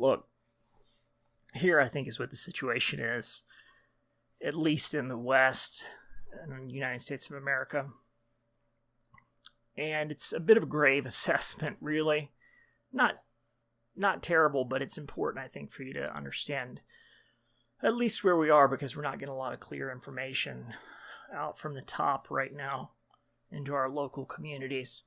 look, here I think is what the situation is, at least in the West and the United States of America. And it's a bit of a grave assessment, really. Not terrible, but it's important, I think, for you to understand at least where we are, because we're not getting a lot of clear information out from the top right now into our local communities.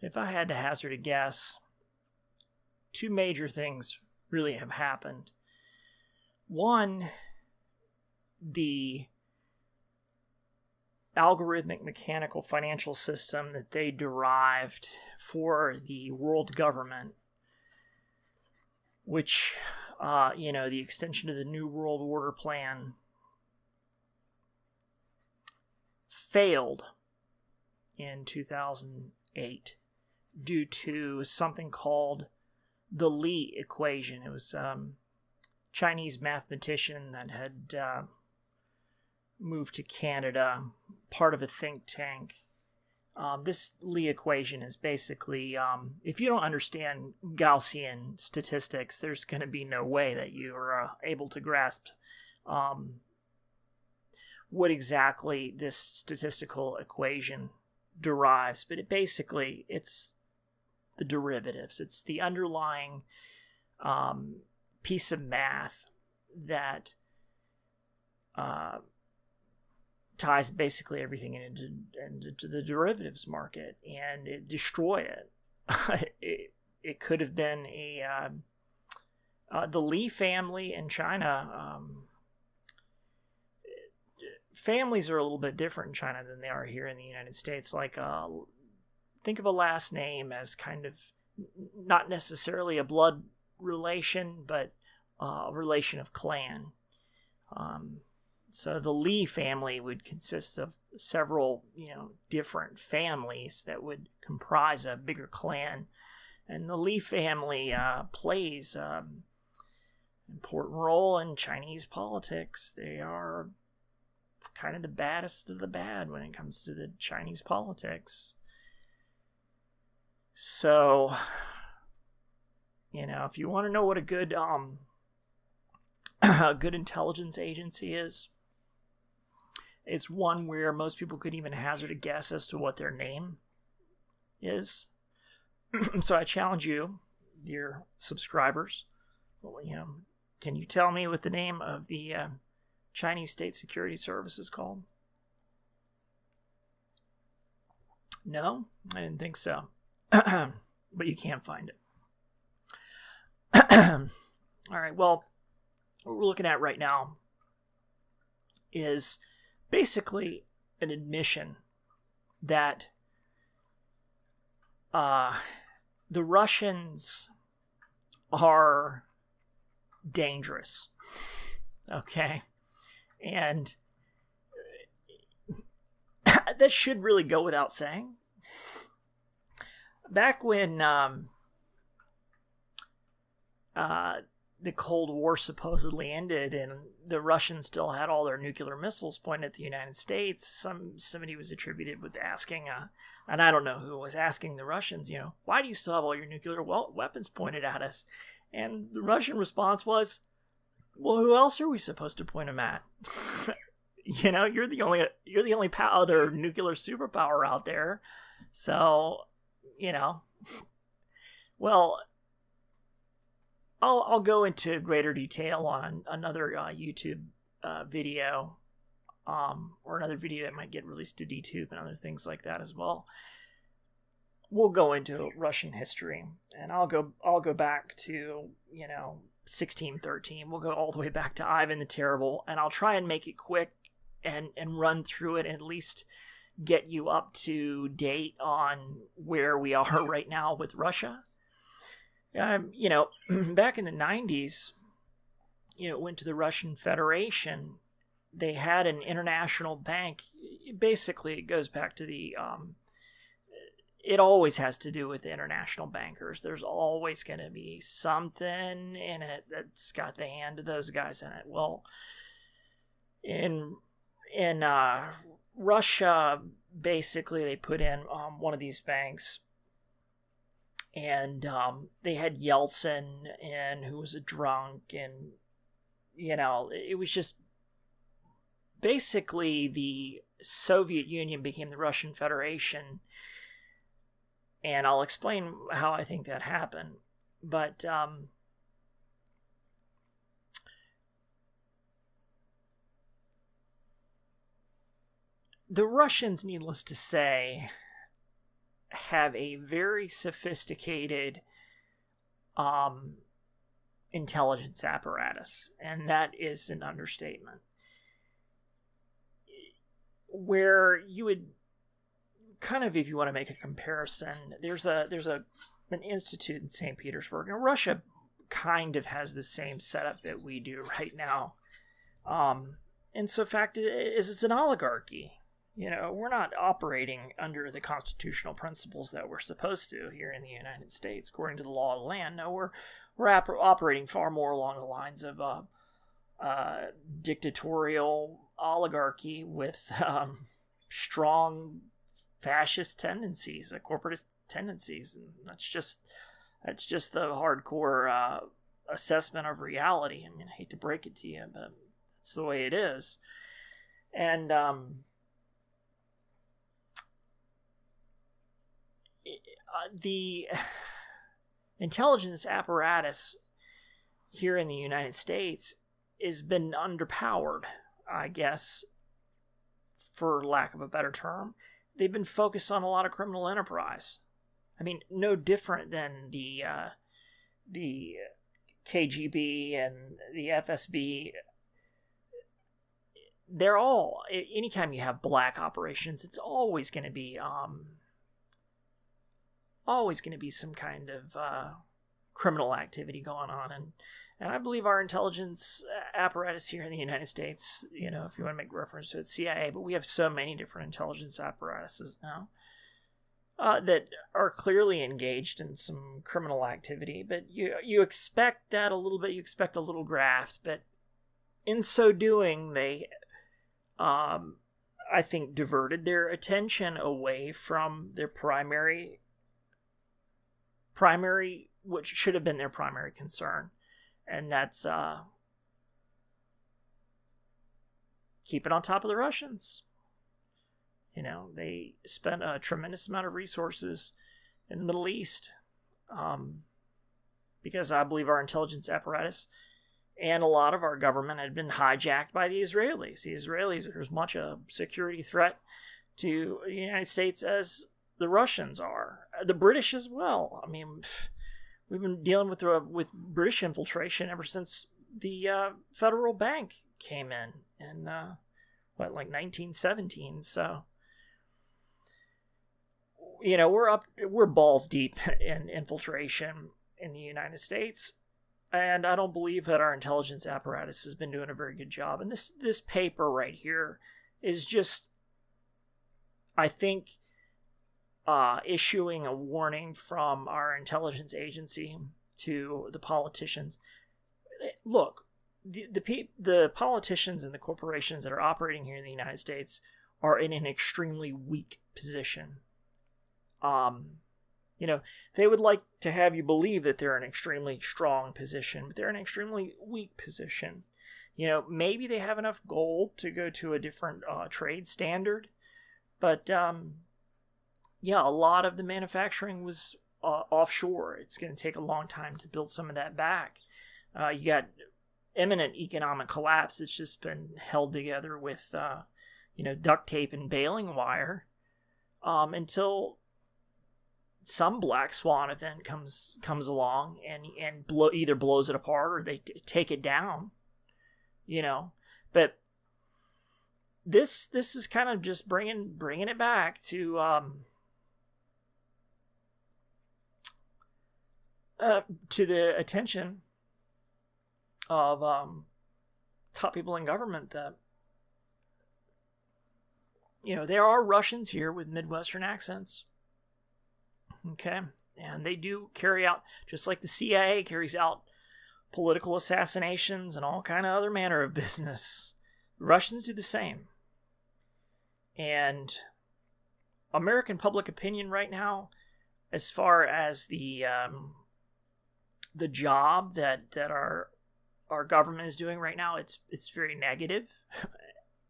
If I had to hazard a guess, two major things really have happened. One, the algorithmic mechanical financial system that they derived for the world government, which, the extension of the New World Order plan, failed in 2008 due to something called the Lee equation. It was Chinese mathematician that had moved to Canada, part of a think tank. This Lee equation is basically, if you don't understand Gaussian statistics, there's going to be no way that you are able to grasp what exactly this statistical equation derives. But it's the derivatives. It's the underlying piece of math that ties basically everything into the derivatives market, and it destroyed it. It could have been the Lee family in China. Families are a little bit different in China than they are here in the United States. Like, think of a last name as kind of not necessarily a blood relation, but a relation of clan. So the Lee family would consist of several, different families that would comprise a bigger clan. And the Lee family plays an important role in Chinese politics. They are kind of the baddest of the bad when it comes to the Chinese politics. So, if you want to know what a good intelligence agency is, it's one where most people could even hazard a guess as to what their name is. So I challenge you, dear subscribers, can you tell me what the name of the Chinese State Security Service is called? No, I didn't think so. But you can't find it. All right, well, what we're looking at right now is basically an admission that the Russians are dangerous. Okay? And that should really go without saying. Back when the Cold War supposedly ended and the Russians still had all their nuclear missiles pointed at the United States, somebody was attributed with asking, and I don't know who was asking the Russians, why do you still have all your nuclear weapons pointed at us? And the Russian response was, well, who else are we supposed to point them at? You're the only other nuclear superpower out there. So, well, I'll go into greater detail on another YouTube video, or another video that might get released to DTube and other things like that as well. We'll go into Russian history, and I'll go back to 1613. We'll go all the way back to Ivan the Terrible, and I'll try and make it quick and run through it and at least get you up to date on where we are right now with Russia. Back in the 90s, it went to the Russian Federation. They had an international bank. Basically, it goes back to the... it always has to do with the international bankers. There's always going to be something in it that's got the hand of those guys in it. Well, in Russia, basically, they put in one of these banks, And they had Yeltsin, and who was a drunk, and it was just basically the Soviet Union became the Russian Federation, and I'll explain how I think that happened. But the Russians, needless to say, have a very sophisticated intelligence apparatus, and that is an understatement. Where you would kind of, if you want to make a comparison, there's an institute in St. Petersburg. Now, Russia kind of has the same setup that we do right now, and so fact is, it's an oligarchy. We're not operating under the constitutional principles that we're supposed to here in the United States, according to the law of the land. No, we're operating far more along the lines of dictatorial oligarchy with strong fascist tendencies, corporatist tendencies, and that's just the hardcore assessment of reality. I mean, I hate to break it to you, but it's the way it is. And the intelligence apparatus here in the United States has been underpowered, I guess, for lack of a better term. They've been focused on a lot of criminal enterprise. I mean, no different than the KGB and the FSB. They're all, anytime you have black operations, it's always going to be some kind of criminal activity going on. And I believe our intelligence apparatus here in the United States, if you want to make reference to it, CIA, but we have so many different intelligence apparatuses now that are clearly engaged in some criminal activity. But you expect that a little bit, you expect a little graft, but in so doing, they, I think, diverted their attention away from their primary, which should have been their primary concern. And that's keep it on top of the Russians. They spent a tremendous amount of resources in the Middle East because I believe our intelligence apparatus and a lot of our government had been hijacked by the Israelis. The Israelis are as much a security threat to the United States as the Russians are. The British as well. I mean, we've been dealing with British infiltration ever since the Federal Bank came in like 1917. So, we're balls deep in infiltration in the United States, and I don't believe that our intelligence apparatus has been doing a very good job. And this paper right here is just, I think, issuing a warning from our intelligence agency to the politicians. Look, the politicians and the corporations that are operating here in the United States are in an extremely weak position. They would like to have you believe that they're in an extremely strong position, but they're in an extremely weak position. Maybe they have enough gold to go to a different trade standard, but a lot of the manufacturing was offshore. It's going to take a long time to build some of that back. You got imminent economic collapse that's just been held together with, duct tape and baling wire until some black swan event comes along and either blows it apart or they take it down. But this is kind of just bringing it back to the attention of top people in government that there are Russians here with Midwestern accents. Okay, and they do carry out, just like the CIA carries out political assassinations and all kind of other manner of business. The Russians do the same. And American public opinion right now, as far as the job that our government is doing right now, it's very negative.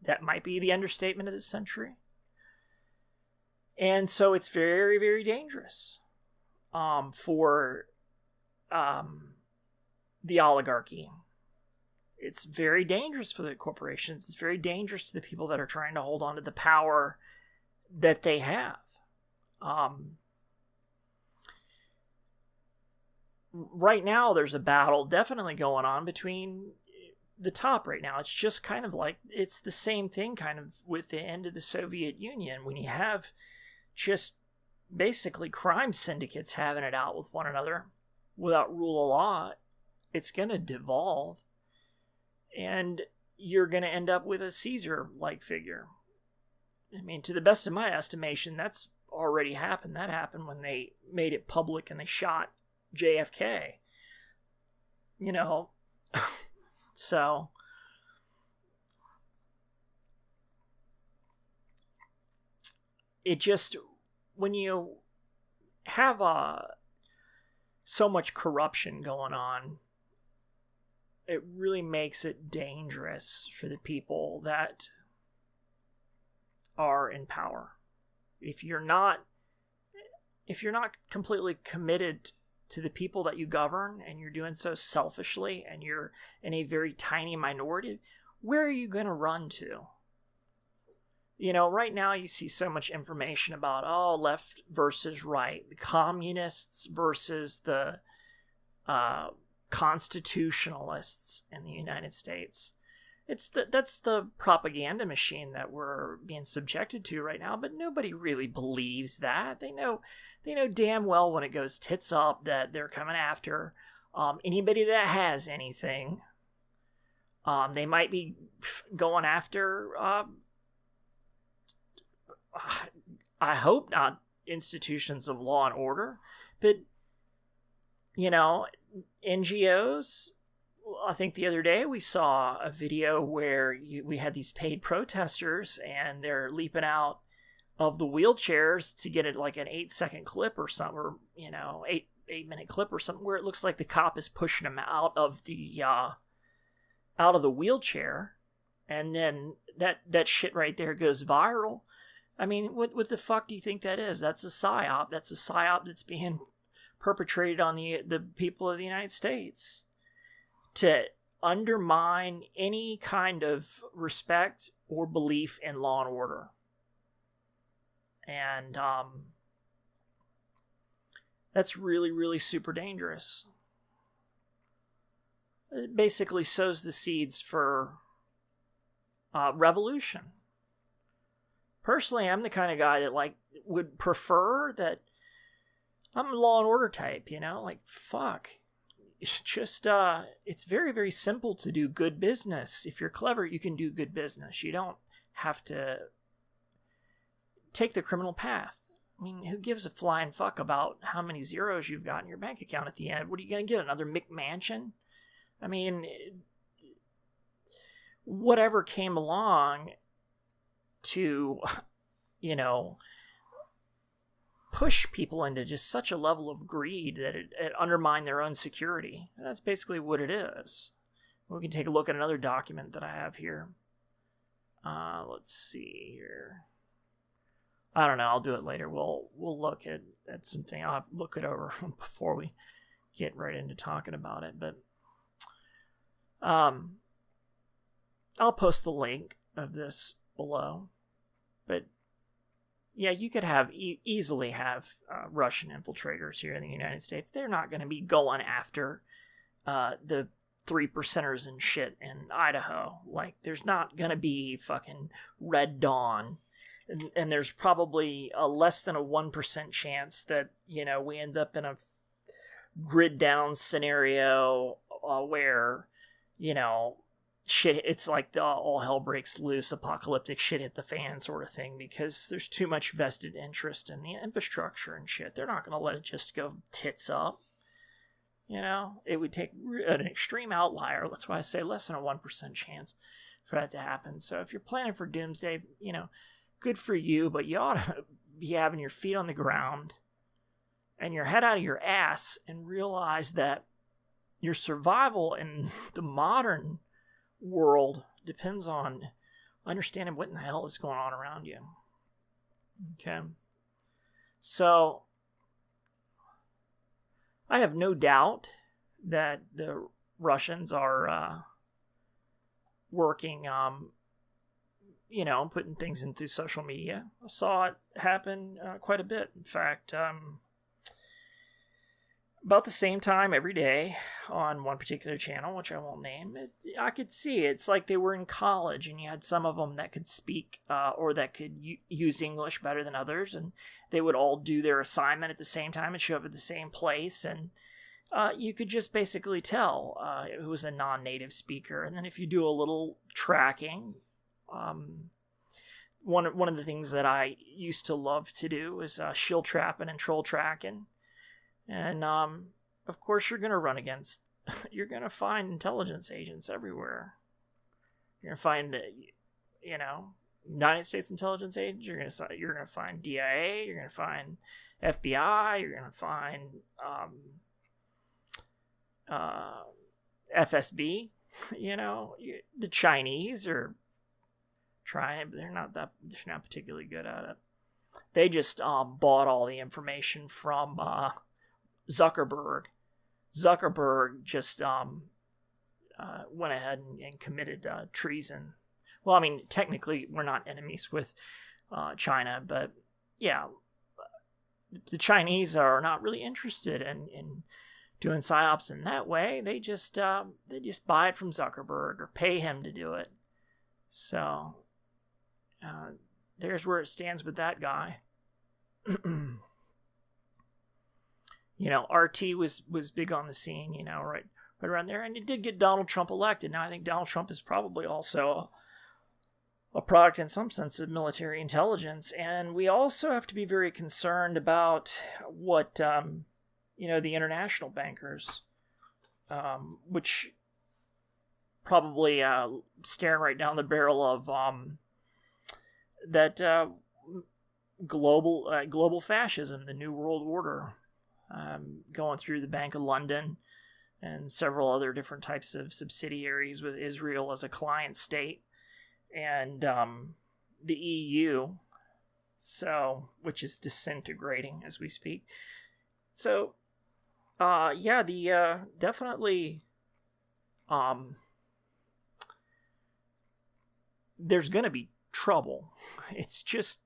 That might be the understatement of this century. And so it's very, very dangerous for the oligarchy. It's very dangerous for the corporations. It's very dangerous to the people that are trying to hold on to the power that they have. Right now, there's a battle definitely going on between the top right now. It's just kind of like, it's the same thing kind of with the end of the Soviet Union, when you have just basically crime syndicates having it out with one another without rule of law. It's going to devolve, and you're going to end up with a Caesar-like figure. I mean, to the best of my estimation, that's already happened. That happened when they made it public and they shot JFK. You know, so it just, when you have so much corruption going on, it really makes it dangerous for the people that are in power. If you're not completely committed to the people that you govern, and you're doing so selfishly, and you're in a very tiny minority, where are you going to run to? You know, right now you see so much information about, left versus right, the communists versus the constitutionalists in the United States. That's the propaganda machine that we're being subjected to right now, but nobody really believes that. They know damn well when it goes tits up that they're coming after anybody that has anything. They might be going after, I hope not, institutions of law and order, but, you know, NGOs. I think the other day we saw a video where we had these paid protesters, and they're leaping out of the wheelchairs to get it like an 8-second clip or something, or, you know, 8-minute clip or something, where it looks like the cop is pushing them out of the wheelchair, and then that shit right there goes viral. I mean, what the fuck do you think that is? That's a PSYOP. That's a PSYOP that's being perpetrated on the people of the United States to undermine any kind of respect or belief in law and order. And that's really, really super dangerous. It basically sows the seeds for revolution. Personally, I'm the kind of guy that would prefer that. I'm a law and order type, you know, fuck. It's just, it's very, very simple to do good business. If you're clever, you can do good business. You don't have to take the criminal path. I mean, who gives a flying fuck about how many zeros you've got in your bank account at the end? What are you going to get, another McMansion? I mean, whatever came along to, you know, push people into just such a level of greed that it undermined their own security. That's basically what it is. We can take a look at another document that I have here. Let's see here. I don't know. I'll do it later. We'll look at something. I'll have to look it over before we get right into talking about it. But I'll post the link of this below. But yeah, you could easily have Russian infiltrators here in the United States. They're not going to be going after the 3%ers and shit in Idaho. There's not going to be fucking Red Dawn. And there's probably a less than a 1% chance that, you know, we end up in a grid down scenario where, you know, shit, it's like all hell breaks loose, apocalyptic shit hit the fan sort of thing, because there's too much vested interest in the infrastructure and shit. They're not going to let it just go tits up. You know, it would take an extreme outlier. That's why I say less than a 1% chance for that to happen. So if you're planning for Doomsday, you know, good for you, but you ought to be having your feet on the ground and your head out of your ass and realize that your survival in the modern world depends on understanding what in the hell is going on around you. Okay. So, I have no doubt that the Russians are working, putting things in through social media. I saw it happen quite a bit. In fact, about the same time every day on one particular channel, which I won't name, I could see it's like they were in college, and you had some of them that could speak or that could use English better than others, and they would all do their assignment at the same time and show up at the same place, and you could just basically tell it was a non-native speaker. And then if you do a little tracking, one of the things that I used to love to do is shield trapping and troll tracking. And, of course, you're going to run against, you're going to find intelligence agents everywhere. You're going to find, United States intelligence agents. You're going to find DIA. You're going to find FBI. You're going to find FSB. The Chinese are trying, but they're not particularly good at it. They just bought all the information from Zuckerberg. Zuckerberg just went ahead and committed treason. Well, I mean, technically, we're not enemies with China, but yeah, the Chinese are not really interested in doing PSYOPs in that way. They just buy it from Zuckerberg or pay him to do it. So there's where it stands with that guy. RT was big on the scene, right around there, and it did get Donald Trump elected. Now I think Donald Trump is probably also a product in some sense of military intelligence, and we also have to be very concerned about what the international bankers, which probably staring right down the barrel of that global fascism, the New World Order. Going through the Bank of London and several other different types of subsidiaries with Israel as a client state, and the EU, which is disintegrating as we speak. So, definitely, there's going to be trouble. It's just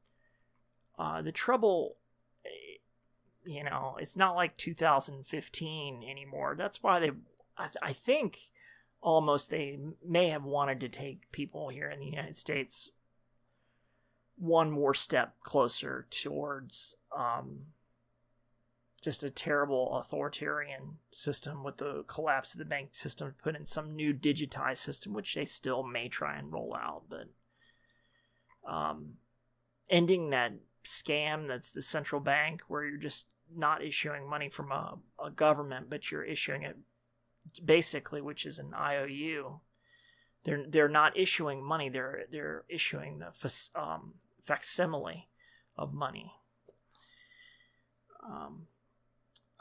the trouble. It's not like 2015 anymore. That's why I think almost they may have wanted to take people here in the United States one more step closer towards just a terrible authoritarian system with the collapse of the bank system, put in some new digitized system, which they still may try and roll out, but ending that scam that's the central bank, where you're just not issuing money from a government, but you're issuing it basically, which is an IOU. They're not issuing money. They're issuing the facsimile of money.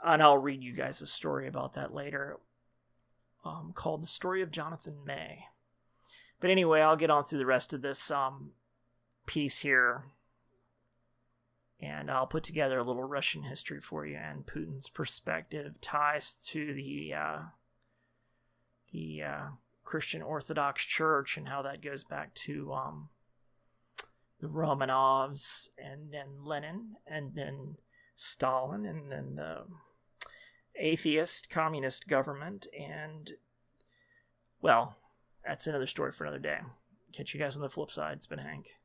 And I'll read you guys a story about that later, called The Story of Jonathan May. But anyway, I'll get on through the rest of this piece here, and I'll put together a little Russian history for you and Putin's perspective, ties to the Christian Orthodox Church and how that goes back to the Romanovs, and then Lenin, and then Stalin, and then the atheist communist government, and, well, that's another story for another day. Catch you guys on the flip side. It's been Hank.